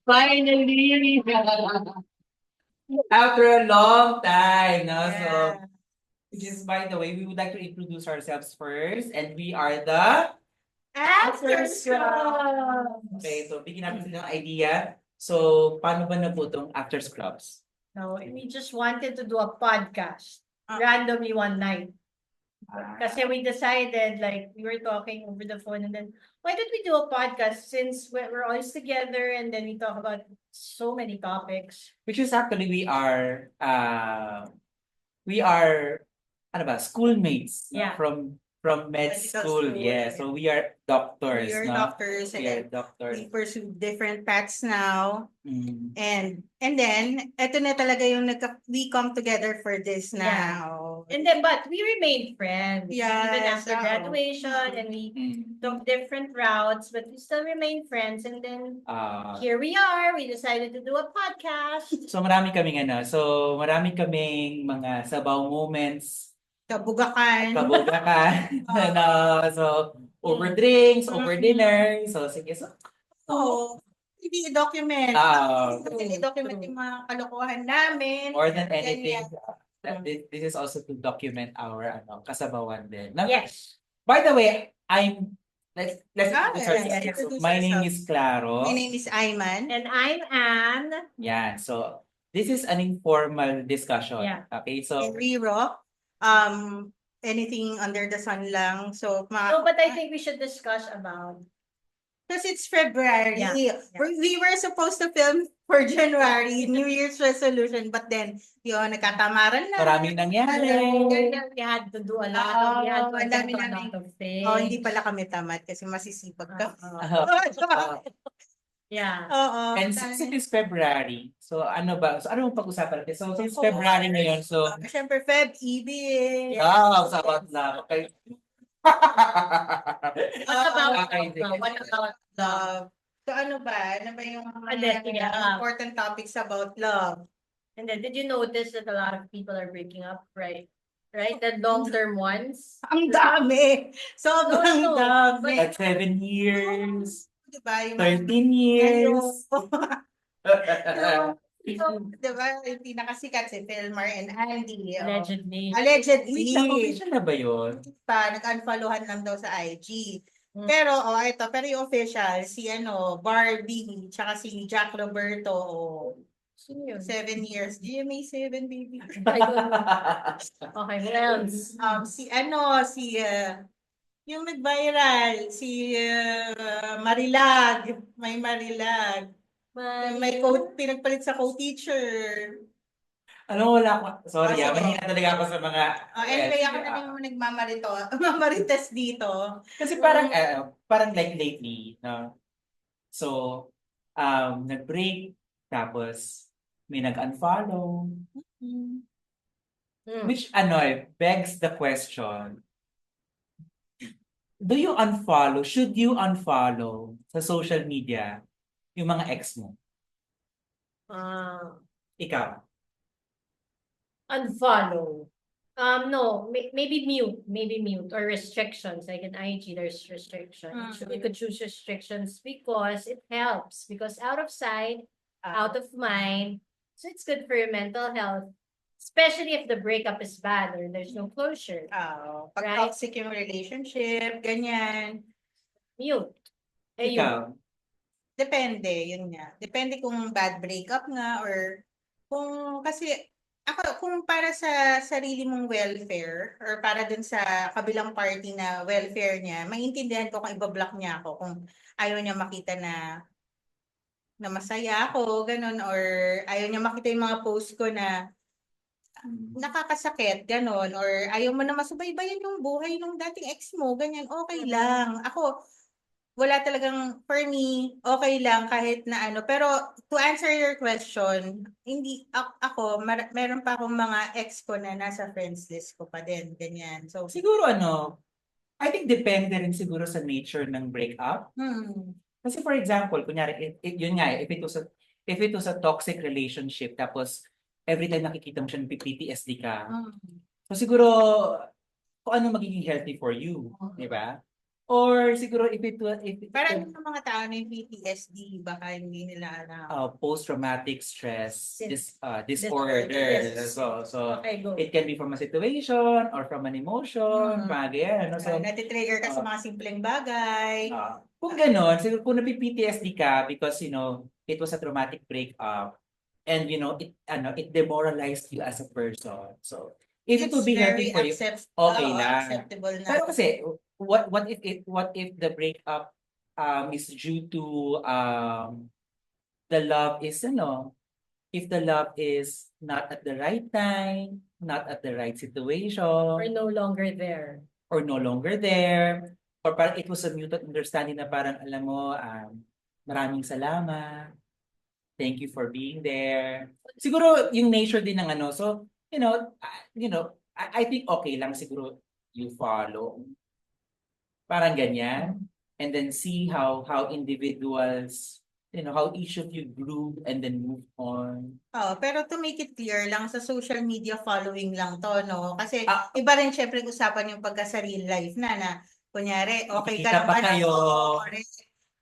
Finally! After a long time, no? So, Yeah. which is, by the way, we would like to introduce ourselves first, and we are the... After Scrubs! Okay, so bigyan natin sila ng idea. So, paano ba na po itong After Scrubs? No, we just wanted to do a podcast Ah. randomly one night. Ah, Kasi we decided, like, we were talking over the phone and then, why don't we do a podcast since we're always together and then we talk about so many topics. which is actually, we are, ano ba, schoolmates Yeah. from med Medical school. school, Yeah, so we are doctors, We are no? doctors We are and doctors. we pursue different paths now. Mm. And then, eto na talaga yung we come together for this Yeah. now. And then, but we remained friends. Even Yes, after oo. graduation and we Mm. took different routes, but we still remained friends. And then, Ah, here we are. We decided to do a podcast. so marami kaming marami kaming mga sabaw moments, Kabugakan. kabugakan, ano, so over drinks, over dinner. So sige, so Oo. Hindi i-document. Ah. Hindi i-document yung mga kalokohan namin. more than anything, Ganyan. this is also to document our kasabawan din. Now, Yes. by the way, let's Ah, introduce yeah, ourselves. yeah, introduce My name ourselves. is Claro. My name is Ayman. And I'm Anne. Yeah, so this is an informal discussion. Yeah. Okay, And so Rero. Anything under the sun lang. So, No, but I think we should discuss about. because it's February. Yeah. We were supposed to film for January, New Year's resolution, but then, yun, nagkatamaran na. maraming nangyari. We had to do a lot of, we had to ang attend dami to a namin. lot of things. Oh, hindi pala kami tamad kasi masisipag ka. Yeah. Oo. And since it is February, so ano ang pag-usapan natin? So since February ngayon, so Siyempre, Feb, ibig. sabat na. Okay. What about, Okay, sige. what about love? Love. So ano ba? Ano ba yung Sige, important topics about love? And then, did you notice that a lot of people are breaking up, right? Right? The long-term ones. Ang dami! Sobrang No, dami. Like 7 years, Diba? Yung 13 years. Diba? Yung pinakasikat si Filmar and Andy. oh. Allegedly. Allegedly. Official na ba yun? Pa, nag-unfollowan lang daw sa IG. Mm. Pero, pero yung official, si Barbie, tsaka si Jack Roberto, Sino yun? 7 years. GMA 7, baby. I don't know. Okay, what else? Yung nag-viral, si Marilag, may Marilag. May pinagpalit sa co-teacher. Alam mo, wala ako. Sorry, Sige. mahina talaga ako sa mga... Anyway, ako na yung mamarites dito. Kasi parang like lately, no? So, nag-break, tapos may nag-unfollow. Mm. Which, begs the question, should you unfollow sa social media yung mga ex mo? Ikaw? Unfollow. No, maybe mute or restrictions. Like in IG, there's restrictions. So you could choose restrictions because it helps. Because out of sight, out of mind. So it's good for your mental health. Especially if the breakup is bad or there's no closure. Pag Right. toxic yung relationship, ganyan. Mute. Eh, you. Ikaw? Depende, yun nga. Depende kung bad breakup nga or kasi kung para sa sarili mong welfare or para dun sa kabilang party na welfare niya, maintindihan ko kung ibablock niya ako kung ayaw niya makita na masaya ako, ganun, or ayaw niya makita yung mga post ko na nakakasakit, ganun, or ayaw mo na masubaybayan yung buhay ng dating ex mo, ganyan, okay lang. Ako, wala talagang, for me, okay lang kahit na pero to answer your question, hindi, ako, meron pa akong mga ex ko na nasa friends list ko pa din, ganyan. So, Siguro I think depende rin siguro sa nature ng breakup. Kasi for example, kunyari, yun nga, if it was a toxic relationship, tapos every time nakikita mo siya, PTSD ka. Mm. So siguro, kung ano magiging healthy for you, di ba? Or siguro if Parang yung mga tao na yung PTSD, baka hindi nila alam. post-traumatic stress Disorder. disorder. Yes. So Okay, go. it can be from a situation or from an emotion, Mm. mga ganyan. No? So, Natitrigger ka sa mga simpleng bagay. kung gano'n, siguro kung napi-PTSD ka because, it was a traumatic breakup and, it demoralized you as a person. So, if it will be healthy for you, okay lang. Acceptable na. Pero kasi, what if the breakup is due to the love is, if the love is not at the right time, not at the right situation, Or no longer there. or no longer there, or parang it was a mutual understanding na parang alam mo, maraming salamat, thank you for being there. Siguro yung nature din ng ano, so, I think okay lang siguro you follow. Parang ganyan. And then see how individuals, how each of you grew and then move on. Pero to make it clear lang, sa social media following lang to, no? Kasi Ah. iba rin syempre usapan yung pagka sa real life na kunyari, okay ka Kita lang pa kayo. correct.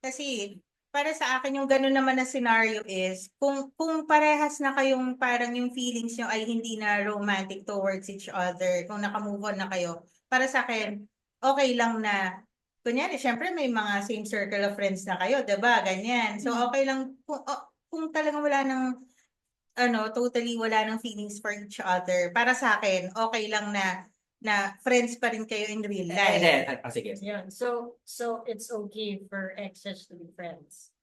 Kasi para sa akin yung gano'n naman na scenario is kung parehas na kayong parang yung feelings nyo ay hindi na romantic towards each other, kung naka-move on na kayo, para sa akin, okay lang na kunyari, syempre may mga same circle of friends na kayo, 'di ba? Ganyan. So okay lang kung talagang wala ng totally wala ng feelings for each other. Para sa akin, okay lang na friends pa rin kayo in real And life. then, sige. Yeah. So it's okay for exes to be friends.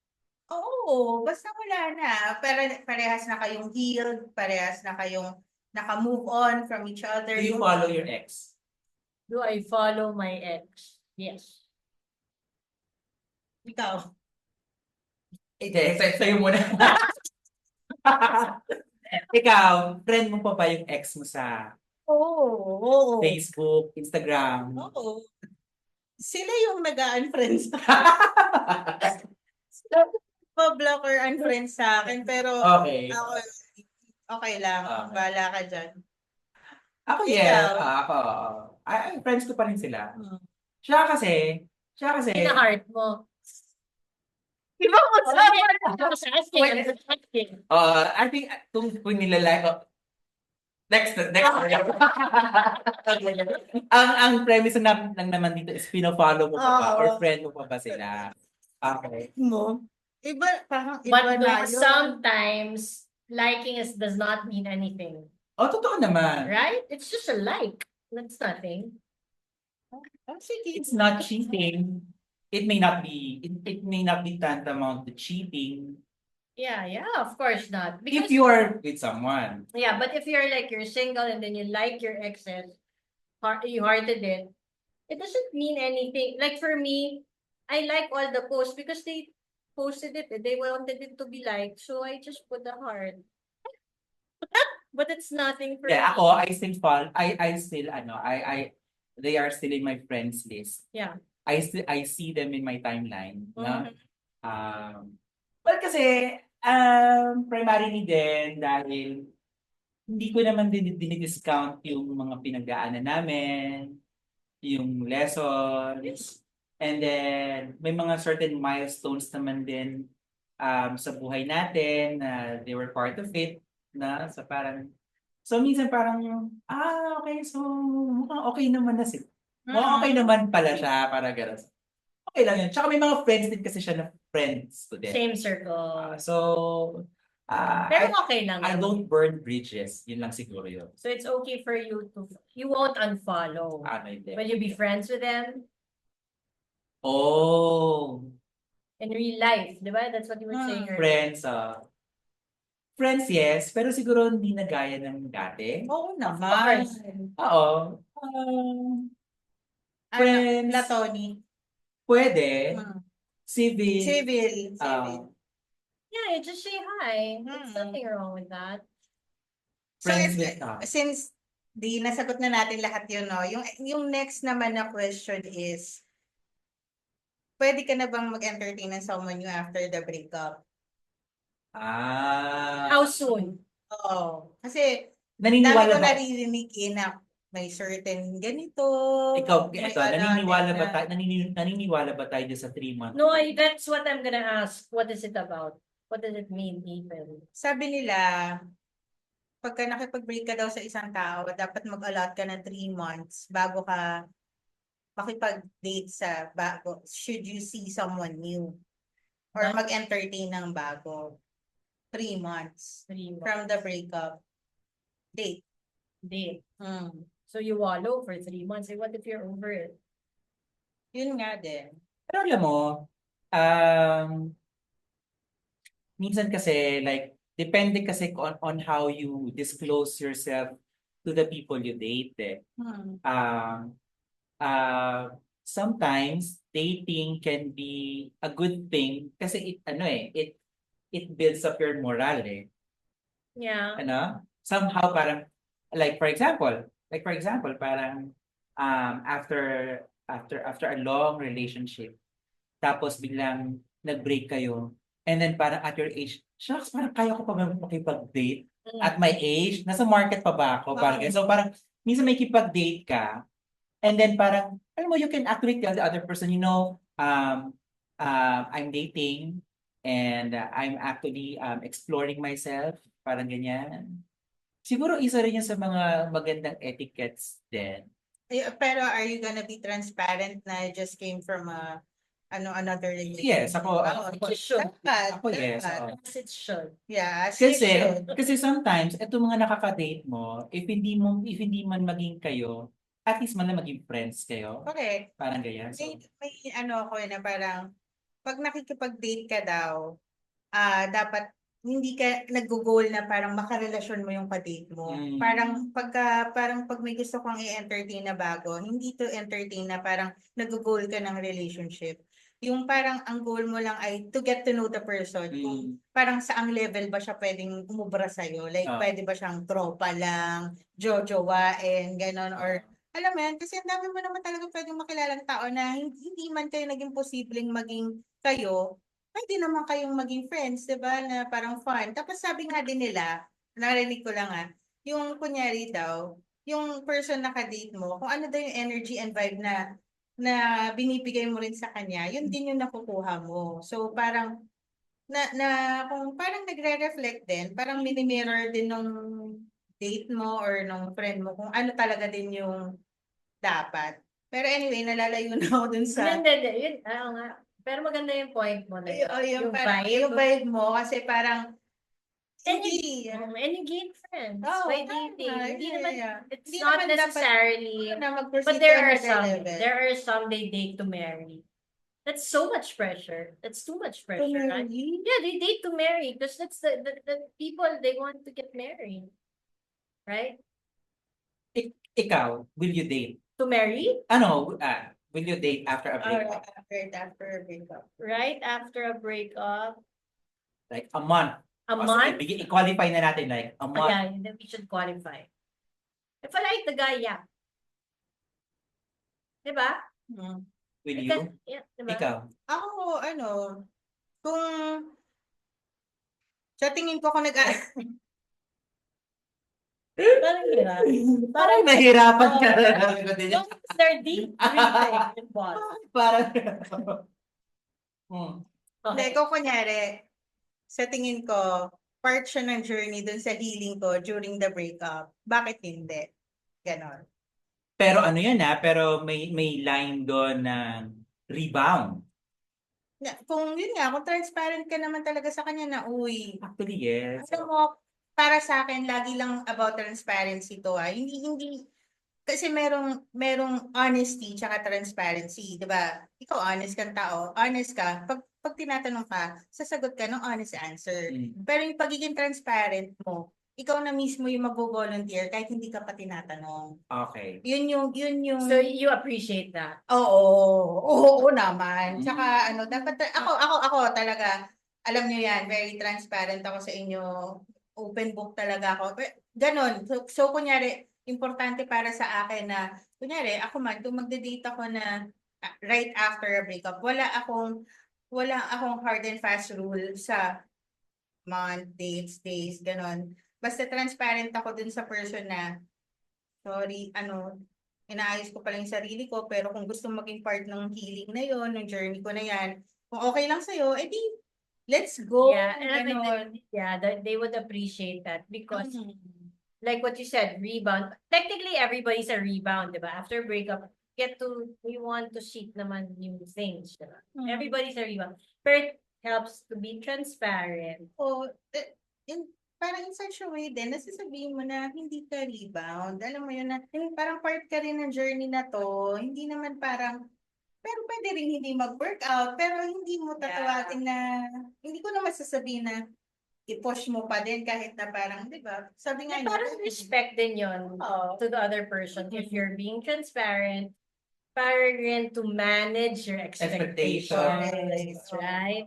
Oo, basta wala na. Pero parehas na kayong healed, parehas na kayong naka-move on from each other. Do you follow your ex? Do I follow my ex? Yes. Ikaw? Hindi, sa'yo muna. Ikaw, friend mo pa ba yung ex mo sa Oo. Facebook, Instagram? Oo. Sila yung nag-unfriend sa block or unfriend sa akin. Pero Okay. ako, okay lang. Okay. Bahala ka dyan. Ako, Ikaw? yes. Ako, friends ko pa rin sila. Siya kasi, Pina-heart mo. Iba mo sa I'm just asking. I'm just asking. I think, kung nilalike, next. ang premise lang naman dito is pino-follow mo pa ba or friend mo pa ba sila? Okay. mo. Iba, parang iba But no, na yun. sometimes liking does not mean anything. Totoo naman. Right? It's just a like. That's nothing. Sige. It's not cheating. It may not be tantamount to cheating Yeah, of course not. Because if you are with someone. yeah, but if you're single and then you like your exes, you hearted it doesn't mean anything. Like for me, I like all the posts because they posted it and they wanted it to be liked. So I just put a heart. But it's nothing for Yeah, me. ako, I still they are still in my friends list. Yeah. I see them in my timeline. No? Mhm. Well, kasi, primarily din dahil hindi ko naman dinidiscount yung mga pinagdaanan namin, yung lessons, and then may mga certain milestones naman din sa buhay natin na they were part of it, na sa parang, so minsan parang, okay, so mukhang okay naman na sila. Mukhang okay naman pala siya, para gano'n. Okay lang yun. Tsaka may mga friends din kasi siya na friends ko din. Same circle. So, Pero okay lang. I don't burn bridges. Yun lang siguro yun. So it's okay for you won't unfollow. Hindi. Will you be friends with them Oh, in real life? Diba? That's what you were saying earlier. friends, yes. Pero siguro hindi na gaya ng dati. Oo Of naman. course. Oo. Friends. Platonic. Pwede. Civil. Civil. Yeah, you just say hi. There's nothing wrong with that. So, Friends with since nasagot na natin lahat yun, no? Yung next naman na question is, pwede ka na bang mag-entertain ng someone new after the breakup? How soon? Oo. Kasi dami Naniniwala ko ba, naririnig na may certain ganito, ikaw, may ito, naniniwala ba tayo dyan sa 3 month? No, that's what I'm gonna ask. What is it about? What does it mean, even? Sabi nila, pagka nakipag-break ka daw sa isang tao, dapat mag-allot ka ng 3 months bago ka makipag-date sa bago, should you see someone new or But- mag-entertain ng bago. 3 months 3 months. from the breakup date. Date. Hmm. So you wallow for 3 months. And what if you're over it? Yun nga din. Pero alam mo, um, minsan kasi like depende kasi on how you disclose yourself to the people you date eh. Hmm. Um, Sometimes dating can be a good thing kasi it builds up your moral eh. Yeah. Somehow parang like for example parang after a long relationship tapos biglang nag-break kayo and then parang at your age, shucks, parang kaya ko pa ba makipag-date at my age, nasa market pa ba ako? Parang ganun. So parang minsan may kipag-date ka and then parang alam mo you can actually tell the other person, I'm dating and I'm actually exploring myself, parang ganyan. Siguro isa rin yan sa mga magandang etiquettes din. Pero are you gonna be transparent na you just came from another relationship? Yes, ako, It should. ako yes. dapat. Oo. Yes, it should. Yeah, as you Kasi, should. kasi sometimes, itong mga nakaka-date mo, if hindi man maging kayo, at least man lang maging friends kayo. Okay. Parang ganyan. So, May ako na parang, pag nakikipag-date ka daw, dapat hindi ka nag-goal na parang makarelasyon mo yung ka-date mo. Mm. Parang pag may gusto kang i-entertain na bago, hindi to entertain na parang nag-goal ka ng relationship. Yung parang ang goal mo lang ay to get to know the person. Kung parang saang level ba siya pwedeng umubra sa'yo. Like, pwede ba siyang tropa lang, jojowain, ganon, or alam mo yan, kasi ang dami mo naman talaga pwedeng makilalang tao na hindi man kayo naging posibleng maging kayo, pwede naman kayong maging friends, di ba? Na parang fun. Tapos sabi nga din nila, narinig ko lang yung kunyari daw, yung person na ka-date mo, kung ano daw yung energy and vibe na binibigay mo rin sa kanya, yun din yung nakukuha mo. So parang kung parang nagre-reflect din, parang mini-mirror din nung date mo or nung friend mo kung ano talaga din yung dapat. Pero anyway, nalalayo na ako dun sa Hindi. Yun, oo nga. Pero maganda yung point mo na yun. yung vibe. yung vibe mo kasi parang And hindi and you gain friends Oo, by tama. dating. Hindi Yeah, naman, yeah. it's Hindi not naman dapat necessarily, na mag-proceed but to another level. there are some they date to marry. That's so much pressure. That's too much pressure, right? Really? Yeah, they date to marry because that's the people they want to get married. Right? ikaw, will you date? To marry? Will you date after a breakup? After a breakup. Right after a breakup. Like a month? A O, month? sige, i-qualify na natin like a month. Yeah, then we should qualify. If I like the guy, yeah. Diba? Hmm. Will Because, you? yeah, diba? Ikaw? Ako, kung sa tingin ko kung Parang hirap. Parang nahirapan ka. Once they're deep breathing involved. Parang, Hindi, kung kunyari, sa tingin ko, part siya ng journey dun sa healing ko during the breakup. Bakit hindi? Ganon. Pero ano yan pero may line doon na rebound. Kung yun nga, kung transparent ka naman talaga sa kanya na, uy, Actually, yes. alam mo, para sa akin, lagi lang about transparency to Hindi, kasi merong honesty tsaka transparency, di ba? Ikaw honest kang tao, honest ka. Pag tinatanong ka, sasagot ka ng honest answer. Pero yung pagiging transparent mo, ikaw na mismo yung mag-volunteer kahit hindi ka pa tinatanong. Okay. Yun yung So you appreciate that? Oo naman. Tsaka dapat ako talaga, alam niyo yan, very transparent ako sa inyo. Open book talaga ako. Ganon. So kunyari, importante para sa akin na, kunyari, ako man, kung magde-date ako na right after a breakup, wala akong hard and fast rule sa month, dates, days, ganon. basta transparent ako dun sa person na, sorry, inaayos ko pala yung sarili ko, pero kung gusto maging part ng healing na yon, ng journey ko na yan, kung okay lang sa'yo, edi, let's go. Yeah, and I think Ganon. that they would appreciate that because Mm. like what you said, rebound. Technically, everybody's a rebound, diba? After breakup, we want to seek naman new things, diba? Mm. Everybody's a rebound. But it helps to be transparent. So, parang in such a way din, nasasabihin mo na hindi ka rebound. Alam mo yun na, parang part ka rin ng journey na to. Hindi naman parang, pero pwede rin hindi mag-workout, pero hindi mo tatawagin na, hindi ko na masasabihin na i-push mo pa din kahit na parang, di ba? Sabi nga Yeah, niya, parang respect din yun Oo. to the other person. If Mhm. you're being transparent, para rin to manage your expectations, Expectations. right?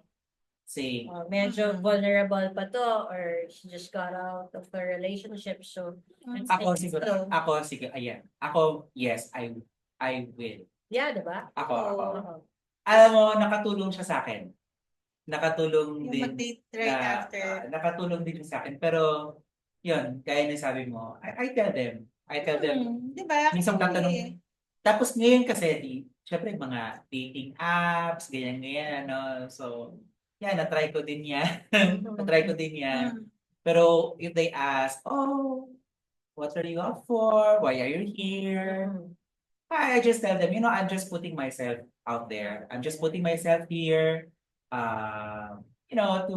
Same. Medyo Mhm. vulnerable pa to or she just got out of a relationship. So, Mm. Ako I- siguro, So, ayan. Ako, yes, I will. yeah, diba? Ako. Oo. Alam mo, nakatulong siya sa akin. Nakatulong yung din mag-date right na, after. nakatulong din sa akin. Pero, yun, gaya na sabi mo, I tell them. I tell them. Di ba? Minsan Kasi, tatanong, tapos ngayon kasi, syempre mga dating apps, ganyan, ano. So, yan, na-try ko din yan. Na-try ko din yan. mm, Pero if they ask, oh, what are you up for? Why are you here? Mhm. I just tell them, I'm just putting myself out there. I'm just putting myself here,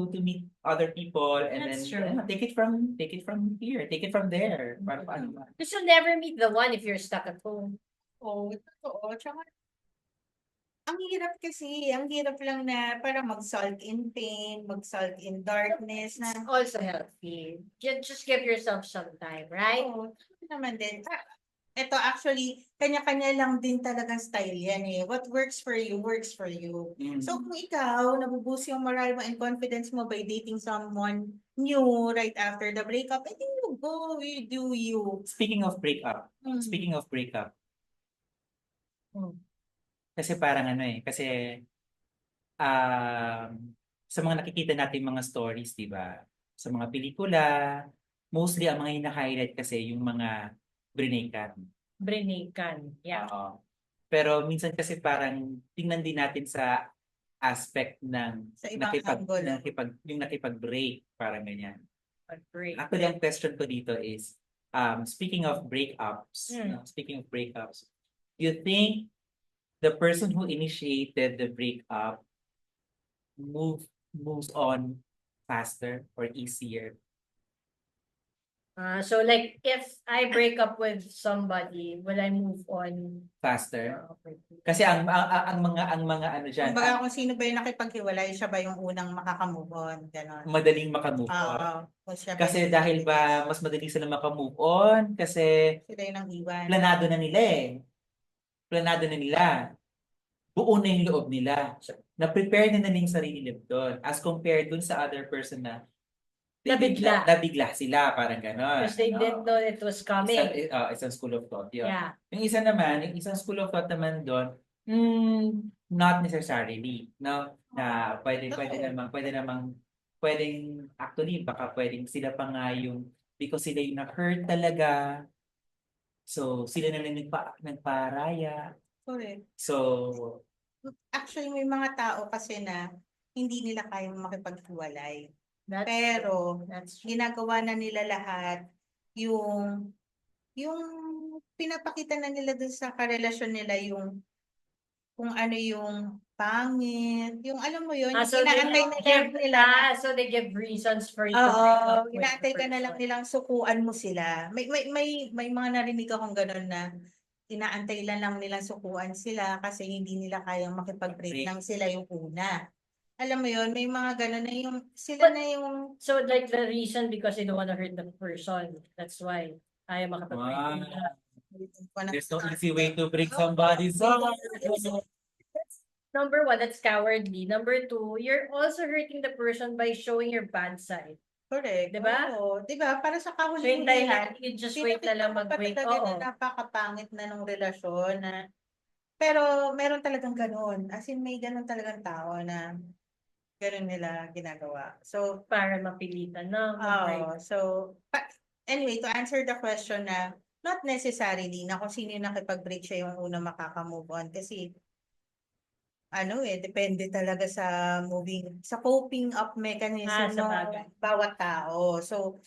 to meet other people, and That's then true. take it from here, take it from there. Para paano ba? Because you'll never meet the one if you're stuck at home. Oo, totoo. Tsaka, ang hirap lang na parang mag-sulk in pain, mag-sulk in darkness na, It's also healthy. Just give yourself some time, right? oo, naman din. Ito actually, kanya-kanya lang din talagang style yan eh. What works for you, works for you. Mm. So kung ikaw, nabuboost yung morale mo and confidence mo by dating someone new right after the breakup, edi you go, you do you. Speaking of breakup, Mm. Mm. kasi parang kasi um, sa mga nakikita natin mga stories, di ba? Sa mga pelikula, mostly ang mga hina-highlight kasi yung mga brinaykan. Brinikan. Yeah. Oo. Pero minsan kasi parang tingnan din natin sa aspect ng Sa ibang angle. yung nakipag-break, parang ganyan. Agree. Actually, ang question ko dito is, speaking of breakups, Hmm. you think the person who initiated the breakup moves on faster or easier? So like if I break up with somebody, will I move on? Faster? Kasi ang mga ano diyan, Kumbaga kung sino ba yung nakipaghiwalay, siya ba yung unang makakamove on, gano'n. madaling makamove Oo. on. O siya ba Kasi yung- dahil ba mas madali sila makamove on kasi Sila yung nang iwan. planado na nila eh. Planado na nila. Buo na yung loob nila. Na-prepare na yung sarili nila doon. As compared dun sa other person na Nabigla. nabigla sila, parang gano'n. Because they didn't know it was coming. Isang school of thought yun. Yeah. Yung isang school of thought naman doon, not necessarily, no? Na pwedeng actually, baka pwedeng sila pa nga yung, because sila yung na-hurt talaga, so sila na lang nagparaya. Correct. So, Actually, may mga tao kasi na hindi nila kayang makipaghiwalay. Pero Pero ginagawa na nila lahat yung pinapakita na nila dun sa karelasyon nila yung kung ano yung pangit, yung alam mo yun, so inaantay na lang nila. so they give reasons for you to break Oo, up with inaantay the ka na lang person. nilang sukuan mo sila. May mga narinig akong ganun na inaantay lang nilang sukuan sila kasi hindi nila kayang makipag-break nang sila yung una. Alam mo yun, may mga ganun na yung sila But- na yung So like the reason because they don't want to hurt the person. That's why ayaw makapag-break. wow. There's no easy way to break somebody's heart. Number one, that's cowardly. Number two, you're also hurting the person by showing your bad side. correct. Diba? Oo, diba? Para sa So kahuling hintayin hila, lang, you just wait na lang mag-break. talaga Oo. na napakapangit na nung relasyon na pero meron talagang ganun. As in, may ganun talagang tao na Ganun nila ginagawa. So, Para mapilitan, no? Mag-break. anyway, to answer the question na not necessarily na kung sino yung nakipag-break siya yung una makaka-move on. Kasi, depende talaga sa coping up mechanism Sa ng bagay. bawat tao. So,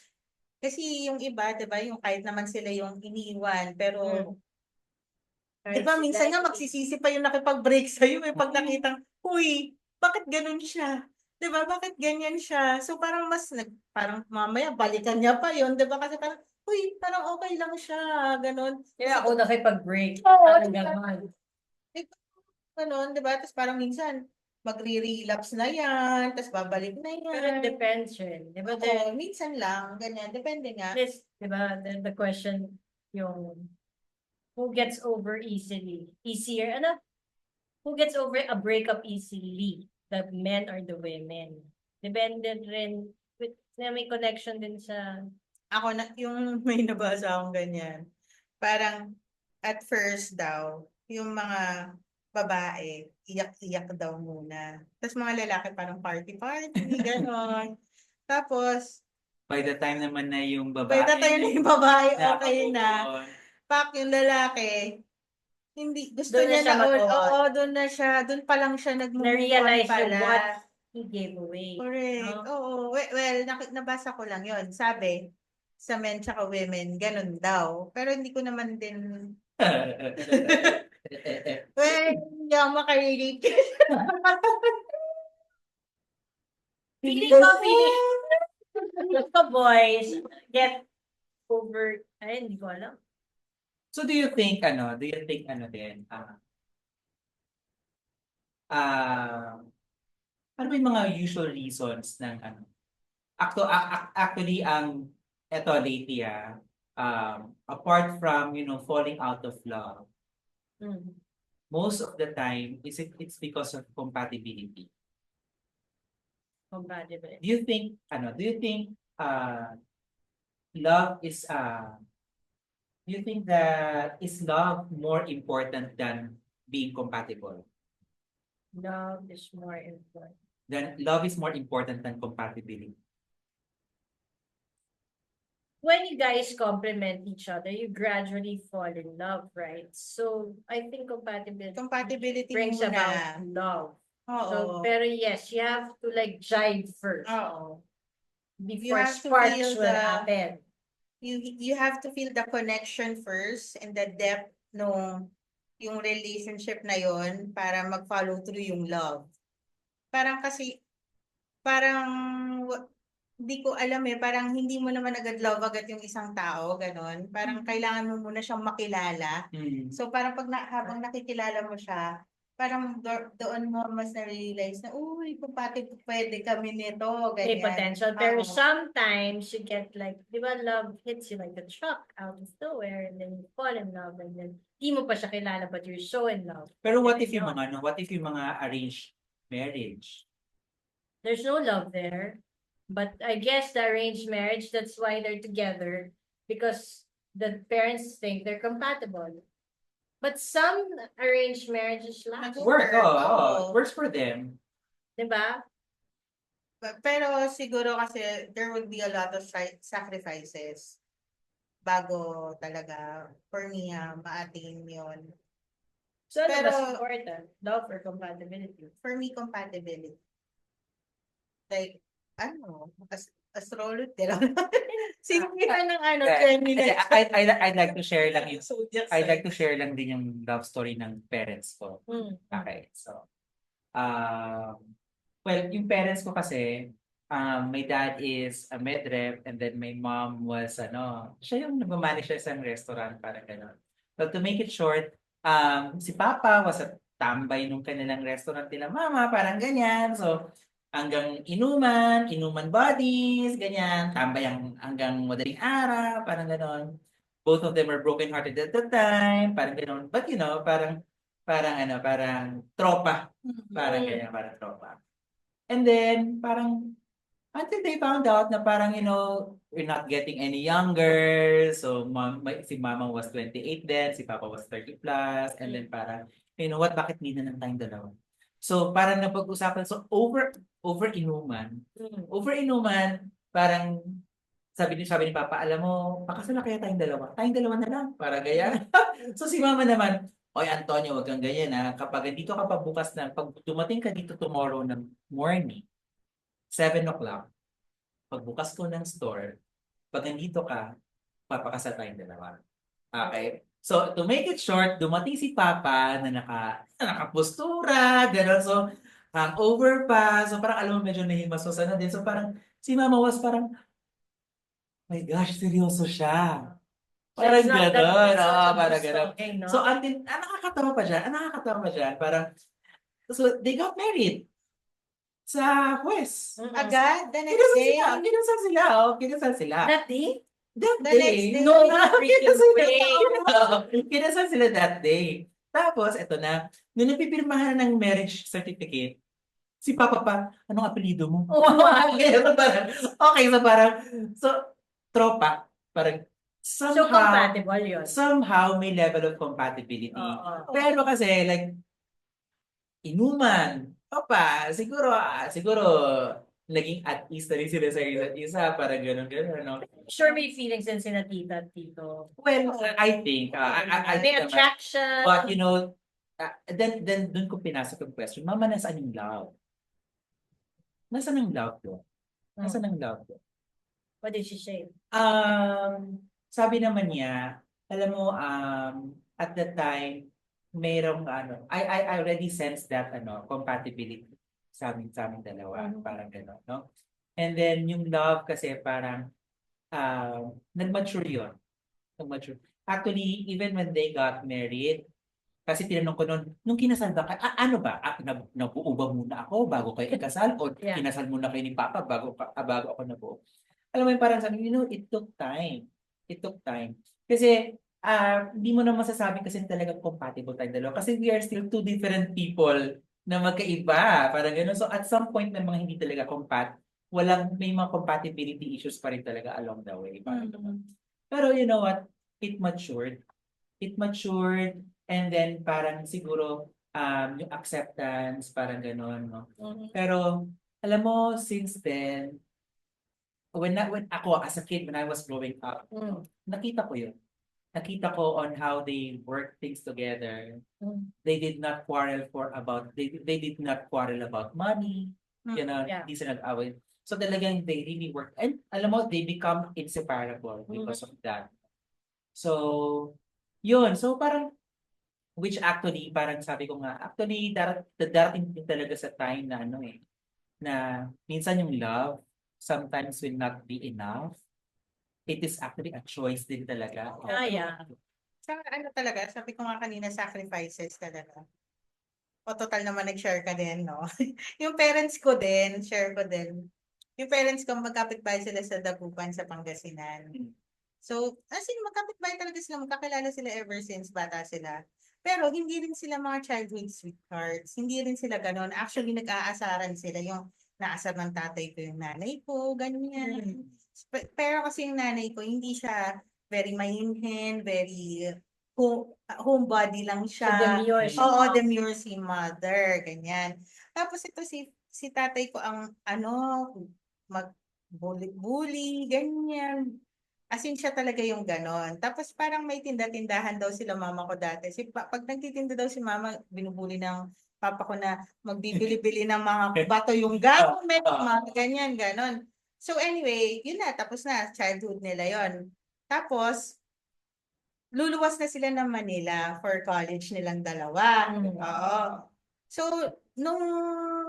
kasi yung iba, di ba, yung kahit naman sila yung iniwan, pero, di ba, minsan nga magsisisi pa yung nakipag-break sa'yo, pag nakitang, uy, bakit ganun siya? Di ba, bakit ganyan siya? So, parang parang mamaya, balikan niya pa yun, di ba, kasi parang, uy, parang okay lang siya, ganun. Kaya ako nakipag-break. Oo, Parang diba? gano'n. Ganun, di ba? Tapos parang minsan, magre-relapse na yan, tapos babalik na Pero it yan. depends rin. Di ba? Oo, minsan lang, ganyan, depende nga. This, di ba, the question, yung who gets over easier, who gets over a breakup easily, the men or the women? Depende rin, may connection din sa, Ako na, yung may nabasa akong ganyan. Parang, at first daw, yung mga babae, iyak-iyak daw muna. Tapos mga lalaki parang party-party, gano'n. Tapos, By the time naman na yung by babae, the time na yung babae, okay nakaka-move na. on. Pak, yung lalaki, hindi, gusto Doon na niya siya mag-on. Oo, doon pa lang siya nag-move on na-realize yung pala. what he gave away. Correct. No? Oo. Well, nabasa ko lang yon. Sabi, sa men tsaka women, ganun daw. Pero hindi ko naman din, well, hindi ako makarelate. Feeling ko boys get over, hindi ko alam. So do you think ano din, ano ba yung mga usual reasons ng ano? Actually, eto lately, apart from, falling out of love, Mm. most of the time, it's because of compatibility. Compatible. Do you think, love is, do you think that is love more important than being compatible? Love is more important. Then love is more important than compatibility. When you guys complement each other, you gradually fall in love, right? So I think Compatibility brings muna. about love. So, Oo. pero yes, you have to like jive first Oo. before have to sparks feel will the- happen. You have to feel the connection first and the depth yung relationship na yon para mag-follow through yung love. Parang hindi ko alam parang hindi mo naman agad love agad yung isang tao, ganon. Parang kailangan mo muna siyang makilala. So parang habang nakikilala mo siya, parang doon mo mas na-realize na, uy, pwede kami nito, May ganyan. potential. Pero Oo. sometimes you get like, di ba, love hits you like a truck out of nowhere and then you fall in love and then di mo pa siya kilala but you're so in love. Pero what if Yun. yung mga arranged marriage? There's no love there. But I guess the arranged marriage, that's why they're together because the parents think they're compatible. But some arranged marriages last. Work, Oo. works for them. Diba? Pero siguro kasi there would be a lot of sacrifices bago talaga for me ma-attain yun. So ano Pero- mas important? Love or compatibility? For me, compatibility. Like, astrology lang. Sino kita ng Gemini? I'd like to share lang yung Zodiac I'd like sign. to share lang din yung love story ng parents ko. Okay, so well, yung parents ko kasi, my dad is a med rep and then my mom was siya yung nag-manage siya sa isang restaurant, parang gano'n. So to make it short, si Papa was a tambay nung kanilang restaurant nila, mama, parang ganyan. So hanggang inuman buddies, ganyan, tambay hanggang madaling araw, parang gano'n. Both of them were broken-hearted at the time, parang gano'n. But parang tropa. Parang ganyan, parang tropa. And then, parang, until they found out na parang, we're not getting any younger. So, si mama was 28 then, si papa was 30 plus. And then parang, you know what, bakit hindi na lang tayong dalawa? So, parang napag-usapan. So, over-inuman. Over-inuman, parang sabi ni Papa, alam mo, pakasal na kaya tayong dalawa. Tayong dalawa na lang. Para gaya. So, si Mama naman, Oy, Antonio, wag kang ganyan ha. Kapag dito ka pa bukas na, pag dumating ka dito tomorrow ng morning, 7 o'clock, pagbukas ko ng store, pag nandito ka, papakasal tayong dalawa. Okay? So, to make it short, dumating si Papa na nakapostura, gano'n. So, hangover pa. So, parang alam mo, medyo nahimasmasan na din. So, parang si Mama was parang, my gosh, seryoso siya. Parang gano'n. Oo, parang gano'n. So, until, nakakatawa pa dyan. Nakakatawa pa dyan. Parang, so, they got married sa Huwes. Agad, the next day. Kinasal sila. Oh, kinasal sila. That day? That The day. next day. No freaking way. Kinasal sila that day. Tapos, eto na, nung napipirmahan ng marriage certificate, si Papa pa, anong apelido mo? Okay, so parang, so, tropa, parang, So somehow, compatible yun. somehow may level of compatibility. Oo. Pero kasi, like, inuman, siguro, naging at ease na rin sila sa isa't isa, parang gano'n, no? Sure may feelings din sina tita at tito. Well, I think, I May think naman. attraction. But you know, then dun ko pinasok yung question, Mama, nasaan yung love? Nasaan ang love ko? Nasaan ang love ko? What did she say? Sabi naman niya, alam mo, at that time, mayroong I already sensed that compatibility sa amin dalawa, parang gano'n, no? And then yung love kasi parang nag-mature yun. Nag-mature. Actually, even when they got married, kasi tinanong ko noon, nung kinasal ba, ano ba? Nabuo ba muna ako bago kayo ikasal? O Yeah. kinasal muna kayo ni Papa bago ako nabuo? Alam mo yung parang sabi, it took time. It took time. Kasi, hindi mo na masasabi kasi talagang compatible tayong dalawa. Kasi we are still two different people na magkaiba. Parang gano'n. So, at some point na mga hindi talaga may mga compatibility issues pa rin talaga along the way. Parang gano'n. Pero you know what? It matured. It matured and then parang siguro yung acceptance, parang gano'n, no? Pero alam mo, since then, when ako as a kid, when I was growing up, nakita ko yun. Nakita ko on how they work things together. They did not quarrel they did not quarrel about money. You know, Yeah. hindi sila nag-away. So talagang they really work. And alam mo, they become inseparable because of that. So, yun. So parang, which actually, parang sabi ko nga, actually, darating din talaga sa time na na minsan yung love sometimes will not be enough. It is actually a choice din talaga. Yeah. Sa talaga, sabi ko nga kanina, sacrifices talaga. O total naman nag-share ka din, no? Yung parents ko din, share ko din. Yung parents ko, magkapit-bahay sila sa Dagupan, sa Pangasinan. So, as in, magkapit-bahay talaga sila, magkakilala sila ever since bata sila. Pero hindi rin sila mga childhood sweethearts. Hindi rin sila ganon. Actually, nag-aasaran sila. Yung naasar ng tatay ko yung nanay ko, ganyan. Pero kasi yung nanay ko, hindi siya very mainhin, very homebody lang So, siya. demure siya. Oo, demure si mother, ganyan. Tapos ito si tatay ko ang mag-bully, ganyan. As in siya talaga yung ganon. Tapos parang may tinda-tindahan daw sila mama ko dati. Pag nagtitinda daw si mama, binubuli ng papa ko na magbibili-bili ng mga bato yung gamit, mga ganyan, ganon. So anyway, yun na, tapos na, childhood nila yon. Tapos, luluwas na sila ng Manila for college nilang dalawa. Oo. So, nung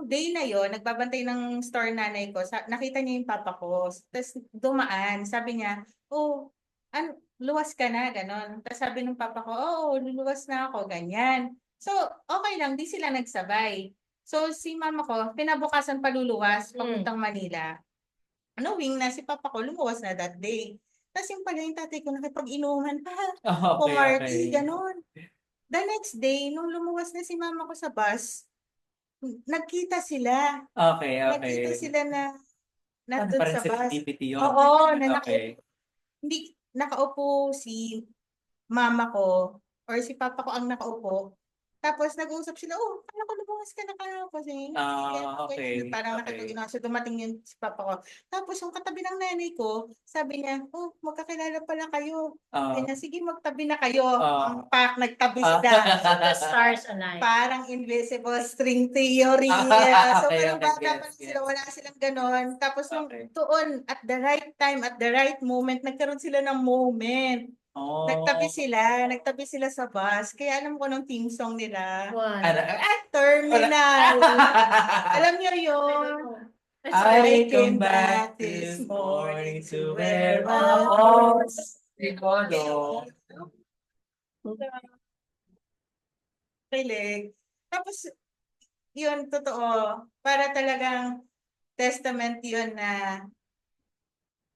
day na yon, nagbabantay ng store nanay ko, nakita niya yung papa ko. Tapos dumaan, sabi niya, oh, luwas ka na, ganon. Tapos sabi ng papa ko, oo, luluwas na ako, ganyan. So, okay lang, di sila nagsabay. So, si mama ko, pinabukasan paluluwas, papuntang Manila. Knowing na si papa ko, lumuwas na that day. Tapos yung pala yung tatay ko, nakipag-inuman pa, pumarty, ganon. The next day, nung lumuwas na si mama ko sa bus, nagkita sila. Okay. Nagkita sila na nandun Parang sa bus. serendipity yun. Oo, Okay. nakaupo si mama ko or si papa ko ang nakaupo. Tapos nag-uusap sila, oh, paano ko lumuwas ka na kasi Okay. parang Okay. nakipag so dumating yun si papa ko. Tapos yung katabi ng nanay ko, sabi niya, oh, magkakilala pala kayo. Ah, Kaya sige, magtabi na kayo. ah, Ang pak, nagtabi ah. sila. The stars align. Parang invisible string theory. So Okay, parang okay, bata pa gets, sila, gets. wala silang ganon. Tapos nung Okay. doon, at the right time, at the right moment, nagkaroon sila ng moment. Oh. Nagtabi sila sa bus. Kaya alam ko nung team song nila. One. Ano? Terminal. Alam niyo I yun? don't know. I come back this morning to where I was. Ikono. Kilig. Tapos, yun, totoo. Para talagang testament yun na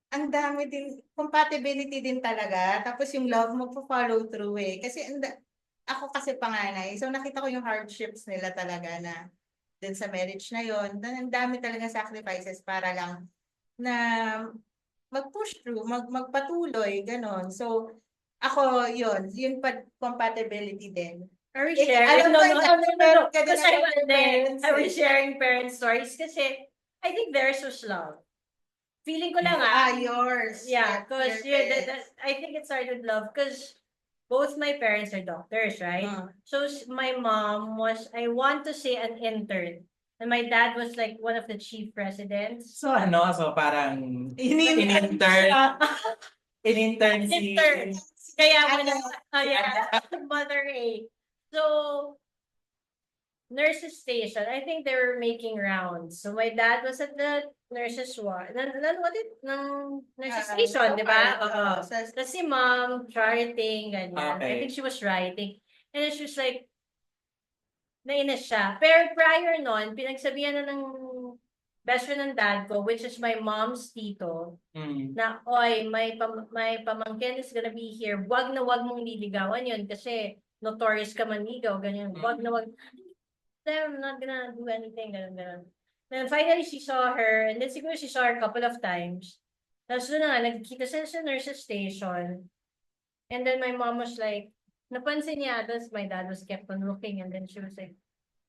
ang dami din, compatibility din talaga. Tapos yung love mo follow through eh. Kasi ako kasi panganay. So nakita ko yung hardships nila talaga na dun sa marriage na yun. Ang dami talaga sacrifices para lang na mag-push through, magpatuloy, ganon. So, ako, yun pa compatibility din. Are we Eh, sharing? alam No, ko no, na, no, no, no, no. meron ka din Kasi naman yung parents are we eh. sharing parent stories? Kasi I think theirs was love. Feeling ko lang Yours. yeah, because Your yeah, I think it started love because both my parents are doctors, right? So my mom was, I want to say, an intern. And my dad was like one of the chief residents. So ano, so parang In-intern in-intern, Uh, in-intern si... intern. Kaya Ano? yeah, Mother A. So, nurses station, I think they were making rounds. So my dad was at the nurses ward. Nurses station, di ba? Oo. Tapos si mom, charting, ganyan. I Okay. think she was writing. And then she was like, nainis siya. Pero prior nun, pinagsabihan na ng best friend ng dad ko, which is my mom's tito, Mm. na, oy, may pamangkin is gonna be here. Wag na wag mong liligawan yun kasi notorious ka manligaw, ganyan. Wag na wag. I'm not gonna do anything, ganun. Then finally, she saw her, and then siguro she saw her a couple of times. Tapos doon na nga, nagkita sila sa nurse's station. And then my mom was like, napansin niya, tapos my dad was kept on looking, and then she was like,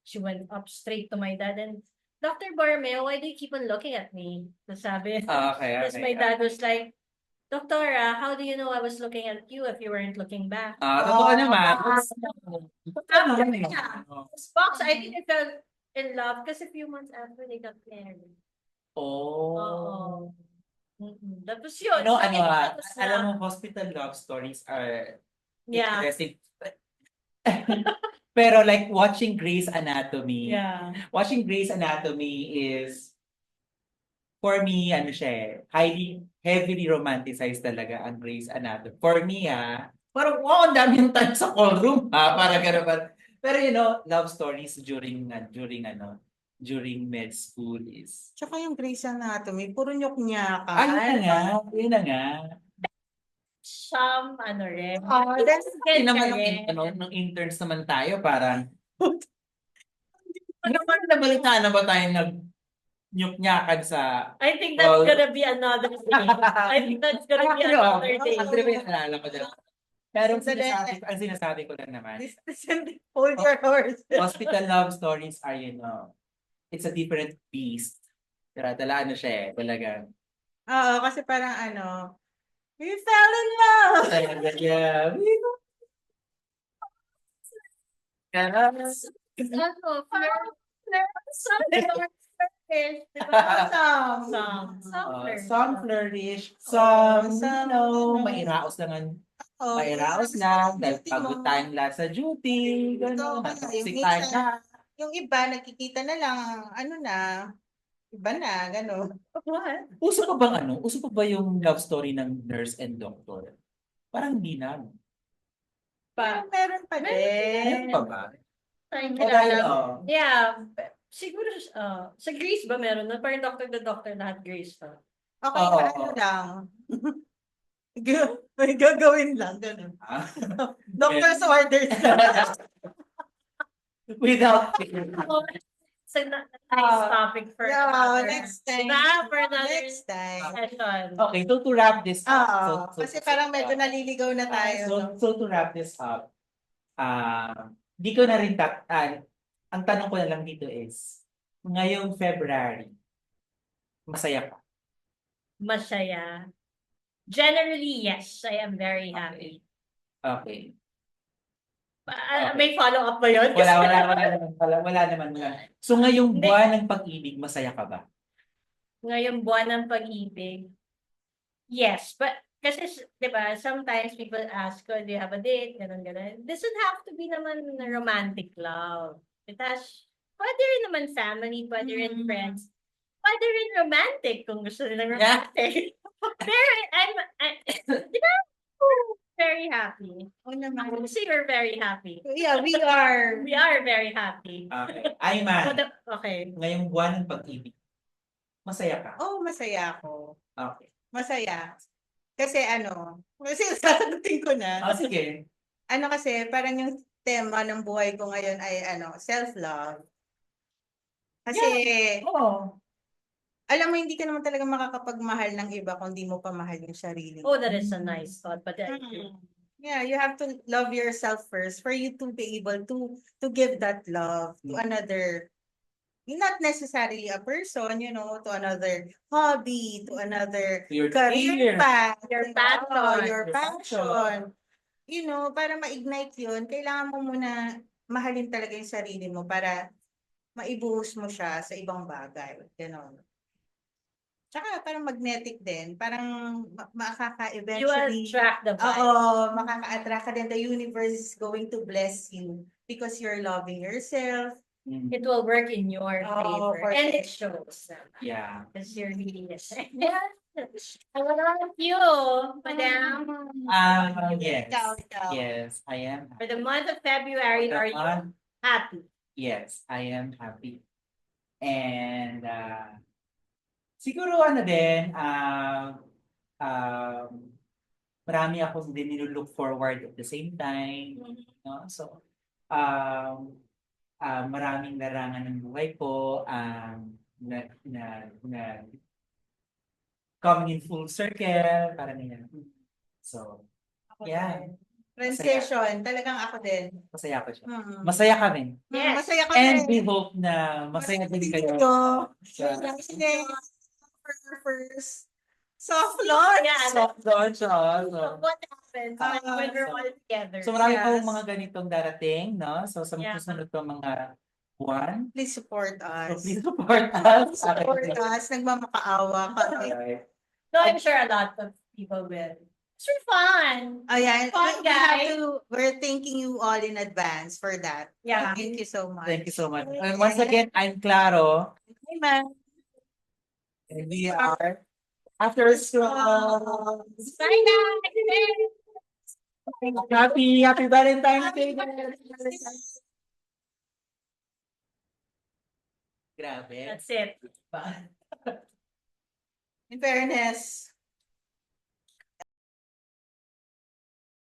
she went up straight to my dad, and Dr. Borromeo, why do you keep on looking at me? Tapos sabi, Okay, tapos my dad was like, Doctora, how do you know I was looking at you if you weren't looking back? Totoo naman. Totoo naman eh. Yeah. Box, I think I fell in love kasi a few months after they got married. Oh. Oo. Tapos yun. Ano, so, tapos na- alam mo, hospital love stories are Yeah. interesting. Pero like watching Grey's Anatomy, Yeah. watching Grey's Anatomy is, for me, ano siya eh, heavily romanticized talaga ang Grey's Anatomy. For me parang wow, ang dami yung time sa call room para gano'n ba. Pero love stories during med school is, Tsaka yung Grey's Anatomy, puro nyok-nyakan. yun na nga. Some, ano rin. That's Kasi naman nung interns naman tayo, parang, naman nabalitaan na ba tayo nyuk-nyakan sa... I think that's gonna be another thing. I think that's gonna be another thing. Actually, may naalala ko dyan. Pero ang sinasabi ko lang naman, hold your horse. hospital love stories are, it's a different beast. Pero talaga siya talagang. Oo, kasi parang we fell in love. Yeah. Some flourish, some, mairaos lang mairaos lang, dahil pagod tayong lahat sa duty, gano'n, toxic tayo lahat. Yung iba, nakikita na lang, iba na, gano'n. Uso pa ba yung love story ng nurse and doctor? Parang hindi na. Meron pa din. Meron pa ba? Yeah. Siguro, sa Greece ba meron na? Parang doctor the doctor, lahat Greece pa. Okay, lang. May gagawin lang, gano'n. Doctor's orders lang. Without So, nice topic for next time. For another Next time. session. Okay, so to wrap this up. Kasi parang medyo naliligaw na tayo. So to wrap this up, di ko na rin ang tanong ko na lang dito is, ngayong February, masaya ka? Masaya. Generally, yes, I am very happy. Okay. May follow-up ba yun? Wala naman. So ngayong Hindi. buwan ng pag-ibig, masaya ka ba? Ngayong buwan ng pag-ibig. Yes, but kasi, di ba, sometimes people ask, oh, do you have a date? Ganun. Doesn't have to be naman na romantic love. It has, pwede rin naman family, pwede rin friends, pwede rin romantic kung gusto nilang Yeah. romantic. Pero di ba, very happy. Oo I naman. would say we're very happy. Yeah, we are. We are very happy. Okay. Ayman, Okay. ngayong buwan ng pag-ibig, masaya ka? Oh, masaya ako. Okay. Masaya. Kasi kasi sasagutin ko na. Sige. Kasi parang yung tema ng buhay ko ngayon ay self-love. Kasi Oo. alam mo hindi ka naman talaga makakapagmahal ng iba kung di mo pa mahal yung sarili mo. Oh, that is a nice thought, but I agree. Yeah, you have to love yourself first for you to be able to give that love to another, not necessarily a person, to another hobby, to another Your career career. path, Your you know, passion. your Your passion. Para ma-ignite yun, kailangan mo muna mahalin talaga yung sarili mo para maibuhos mo siya sa ibang bagay. Ganon. Tsaka parang magnetic din. Parang You makaka-eventually. attract the vibe. Oo, makaka-attract ka din. The universe is going to bless you because you're loving yourself. It will work in your Oh, favor. And it correct. shows. Yeah. Because you're really yes. I want to ask you, Madam. Yes. Ikaw. Yes, I am. For the month of February, are you happy? Yes, I am happy. And siguro din, marami akong din nilook forward at the same time. No? So, maraming larangan ng buhay ko na coming in full circle, parang yan. So, yeah. Transition, talagang ako din. Masaya ko siya. Mm. Masaya kami. Yes. Masaya ko And din. we hope na masaya din kayo. First soft launch. Yeah. Soft launch, So what happens when we're all together? So marami Yes. pa mga ganitong darating, no? So sa Yeah. susunod pa mga buwan. Please support So us. please support us. Support us. Nagmamakaawa kami. Alright. No, I'm sure a lot of people will. It's for fun. Ayan. Fun, guys. We're thanking you all in advance for that. Yeah. Thank you so much. Thank you so much. And once again, I'm Claro. Hey, man. And we are After School. Bye, guys. Happy Valentine's Day. Grabe. That's it. In fairness,